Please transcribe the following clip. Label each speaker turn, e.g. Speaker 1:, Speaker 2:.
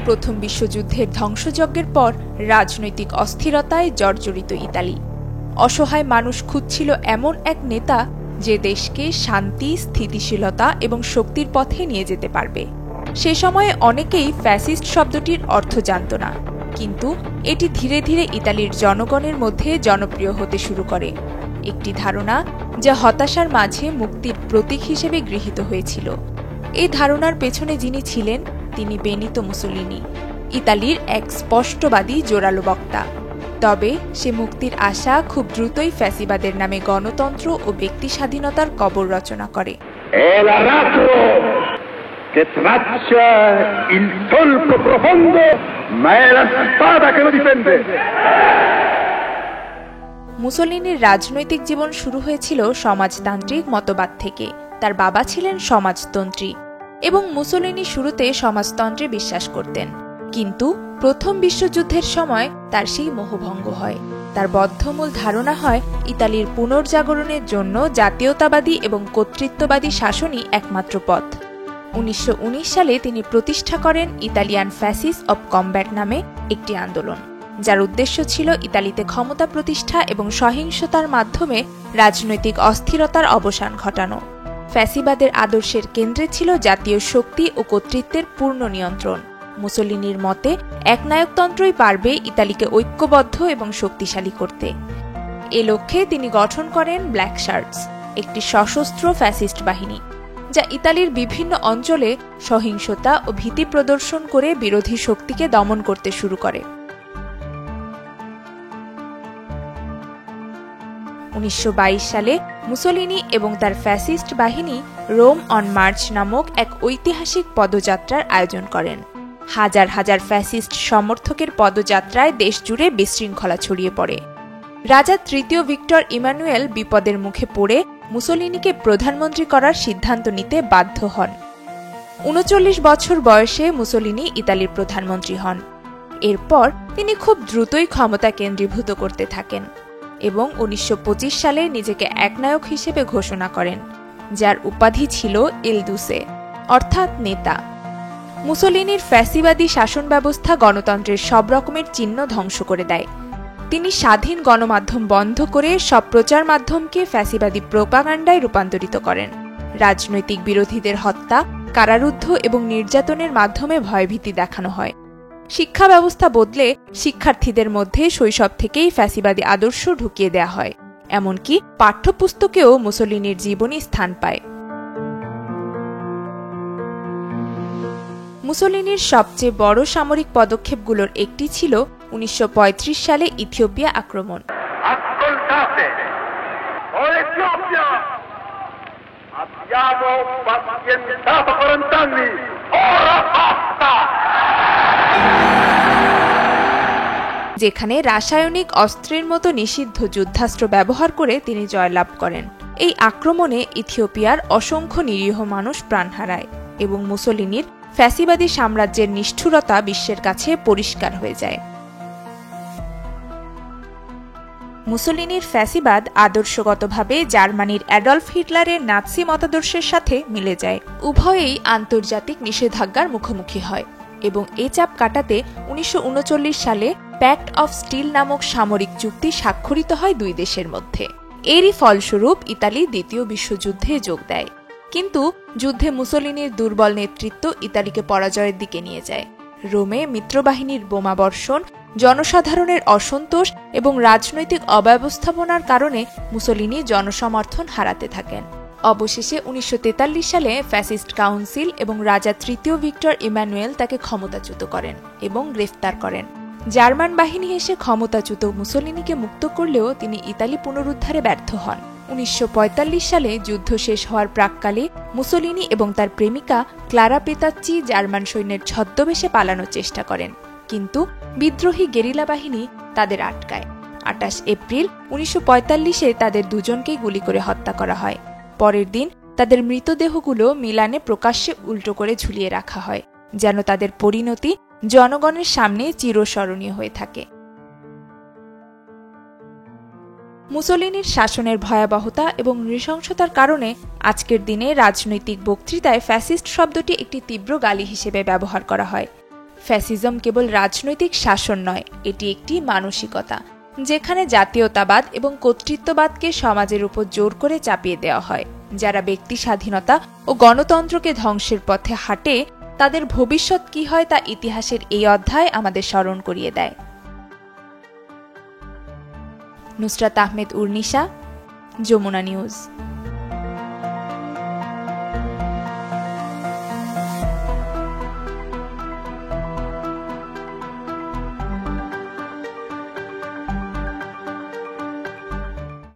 Speaker 1: প্রথম বিশ্বযুদ্ধের ধ্বংসযজ্ঞের পর রাজনৈতিক অস্থিরতায় জর্জরিত ইতালি। অসহায় মানুষ খুঁজছিল এমন এক নেতা যে দেশকে শান্তি, স্থিতিশীলতা এবং শক্তির পথে নিয়ে যেতে পারবে। সে সময়ে অনেকেই ফ্যাসিস্ট শব্দটির অর্থ জানত না, কিন্তু এটি ধীরে ধীরে ইতালির জনগণের মধ্যে জনপ্রিয় হতে শুরু করে। একটি ধারণা যা হতাশার মাঝে মুক্তির প্রতীক হিসেবে গৃহীত হয়েছিল। এই ধারণার পেছনে যিনি ছিলেন তিনি বেনিতো মুসোলিনি, ইতালির এক স্পষ্টবাদী জোরালো বক্তা। তবে সে মুক্তির আশা খুব দ্রুতই ফ্যাসিবাদের নামে গণতন্ত্র ও ব্যক্তি স্বাধীনতার কবর রচনা করে। মুসোলিনির রাজনৈতিক জীবন শুরু হয়েছিল সমাজতান্ত্রিক মতবাদ থেকে। তার বাবা ছিলেন সমাজতন্ত্রী এবং মুসোলিনি শুরুতে সমাজতন্ত্রে বিশ্বাস করতেন, কিন্তু প্রথম বিশ্বযুদ্ধের সময় তার সেই মোহভঙ্গ হয়। তার বদ্ধমূল ধারণা হয় ইতালির পুনর্জাগরণের জন্য জাতীয়তাবাদী এবং কর্তৃত্ববাদী শাসনই একমাত্র পথ। 1919 সালে তিনি প্রতিষ্ঠা করেন ইতালিয়ান ফ্যাসিস অব কমব্যাট নামে একটি আন্দোলন, যার উদ্দেশ্য ছিল ইতালিতে ক্ষমতা প্রতিষ্ঠা এবং সহিংসতার মাধ্যমে রাজনৈতিক অস্থিরতার অবসান ঘটানো। ফ্যাসিবাদের আদর্শের কেন্দ্রে ছিল জাতীয় শক্তি ও কর্তৃত্বের পূর্ণ নিয়ন্ত্রণ। মুসোলিনির মতে একনায়কতন্ত্রই পারবে ইতালিকে ঐক্যবদ্ধ এবং শক্তিশালী করতে। এ লক্ষ্যে তিনি গঠন করেন ব্ল্যাক শার্টস, একটি সশস্ত্র ফ্যাসিস্ট বাহিনী, যা ইতালির বিভিন্ন অঞ্চলে সহিংসতা ও ভীতি প্রদর্শন করে বিরোধী শক্তিকে দমন করতে শুরু করে। 1922 সালে মুসোলিনি এবং তার ফ্যাসিস্ট বাহিনী রোম অন মার্চ নামক এক ঐতিহাসিক পদযাত্রার আয়োজন করেন। হাজার হাজার ফ্যাসিস্ট সমর্থকের পদযাত্রায় দেশজুড়ে বিশৃঙ্খলা ছড়িয়ে পড়ে। রাজা তৃতীয় ভিক্টর ইমানুয়েল বিপদের মুখে পড়ে মুসোলিনিকে প্রধানমন্ত্রী করার সিদ্ধান্ত নিতে বাধ্য হন। 39 বছর বয়সে মুসোলিনি ইতালির প্রধানমন্ত্রী হন। এরপর তিনি খুব দ্রুতই ক্ষমতা কেন্দ্রীভূত করতে থাকেন এবং 1925 সালে নিজেকে একনায়ক হিসেবে ঘোষণা করেন, যার উপাধি ছিল ইল দুসে, অর্থাৎ নেতা। মুসোলিনির ফ্যাসিবাদী শাসন ব্যবস্থা গণতন্ত্রের সব রকমের চিহ্ন ধ্বংস করে দেয়। তিনি স্বাধীন গণমাধ্যম বন্ধ করে সব প্রচার মাধ্যমকে ফ্যাসিবাদী প্রোপাগান্ডায় রূপান্তরিত করেন। রাজনৈতিক বিরোধীদের হত্যা, কারারুদ্ধ এবং নির্যাতনের মাধ্যমে ভয়ভীতি দেখানো হয়। শিক্ষা ব্যবস্থা বদলে শিক্ষার্থীদের মধ্যে শৈশব থেকেই ফ্যাসিবাদী আদর্শ ঢুকিয়ে দেয়া হয়। এমনকি পাঠ্যপুস্তকেও মুসোলিনির জীবনী স্থান পায়। মুসোলিনির সবচেয়ে বড় সামরিক পদক্ষেপগুলোর একটি ছিল 1935 সালে ইথিওপিয়া আক্রমণ। যেখানে রাসায়নিক অস্ত্রের মতো নিষিদ্ধ যুদ্ধাস্ত্র ব্যবহার করে তিনি জয়লাভ করেন। এই আক্রমণে ইথিওপিয়ার অসংখ্য নিরীহ মানুষ প্রাণ হারায় এবং মুসোলিনির ফ্যাসিবাদী সাম্রাজ্যের নিষ্ঠুরতা বিশ্বের কাছে পরিষ্কার হয়ে যায়। মুসোলিনির ফ্যাসিবাদ আদর্শগতভাবে জার্মানির অ্যাডলফ হিটলারের নাৎসি মতাদর্শের সাথে মিলে যায়। উভয়েই আন্তর্জাতিক নিষেধাজ্ঞার মুখোমুখি হয় এবং এ চাপ কাটাতে 1939 সালে প্যাক্ট অফ স্টিল নামক সামরিক চুক্তি স্বাক্ষরিত হয় দুই দেশের মধ্যে। এরই ফলস্বরূপ ইতালি দ্বিতীয় বিশ্বযুদ্ধে যোগ দেয়। কিন্তু যুদ্ধে মুসোলিনির দুর্বল নেতৃত্ব ইতালিকে পরাজয়ের দিকে নিয়ে যায়। রোমে মিত্রবাহিনীর বোমাবর্ষণ, জনসাধারণের অসন্তোষ এবং রাজনৈতিক অব্যবস্থাপনার কারণে মুসোলিনি জনসমর্থন হারাতে থাকেন। অবশেষে 1943 সালে ফ্যাসিস্ট কাউন্সিল এবং রাজা তৃতীয় ভিক্টর ইমানুয়েল তাকে ক্ষমতাচ্যুত করেন এবং গ্রেফতার করেন। জার্মান বাহিনী এসে ক্ষমতাচ্যুত মুসোলিনিকে মুক্ত করলেও তিনি ইতালি পুনরুদ্ধারে ব্যর্থ হন। 1945 সালে যুদ্ধ শেষ হওয়ার প্রাক্কালে মুসোলিনি এবং তার প্রেমিকা ক্লারা পেতাচ্চি জার্মান সৈন্যের ছদ্মবেশে পালানোর চেষ্টা করেন, কিন্তু বিদ্রোহী গেরিলা বাহিনী তাদের আটকায়। 28 এপ্রিল 1945-এ তাদের দুজনকেই গুলি করে হত্যা করা হয়। পরের দিন তাদের মৃতদেহগুলো মিলানে প্রকাশ্যে উল্টো করে ঝুলিয়ে রাখা হয়, যেন তাদের পরিণতি জনগণের সামনে চিরস্মরণীয় হয়ে থাকে। মুসোলিনির শাসনের ভয়াবহতা এবং নৃশংসতার কারণে আজকের দিনে রাজনৈতিক বক্তৃতায় ফ্যাসিস্ট শব্দটি একটি তীব্র গালি হিসেবে ব্যবহার করা হয়। ফ্যাসিজম কেবল রাজনৈতিক শাসন নয়, এটি একটি মানসিকতা, যেখানে জাতীয়তাবাদ এবং কর্তৃত্ববাদকে সমাজের উপর জোর করে চাপিয়ে দেওয়া হয়। যারা ব্যক্তি স্বাধীনতা ও গণতন্ত্রকে ধ্বংসের পথে হাঁটে, তাদের ভবিষ্যৎ কি হয় তা ইতিহাসের এই অধ্যায় আমাদের স্মরণ করিয়ে দেয়। নুসরাত আহমেদ উর্নিশা, যমুনা নিউজ।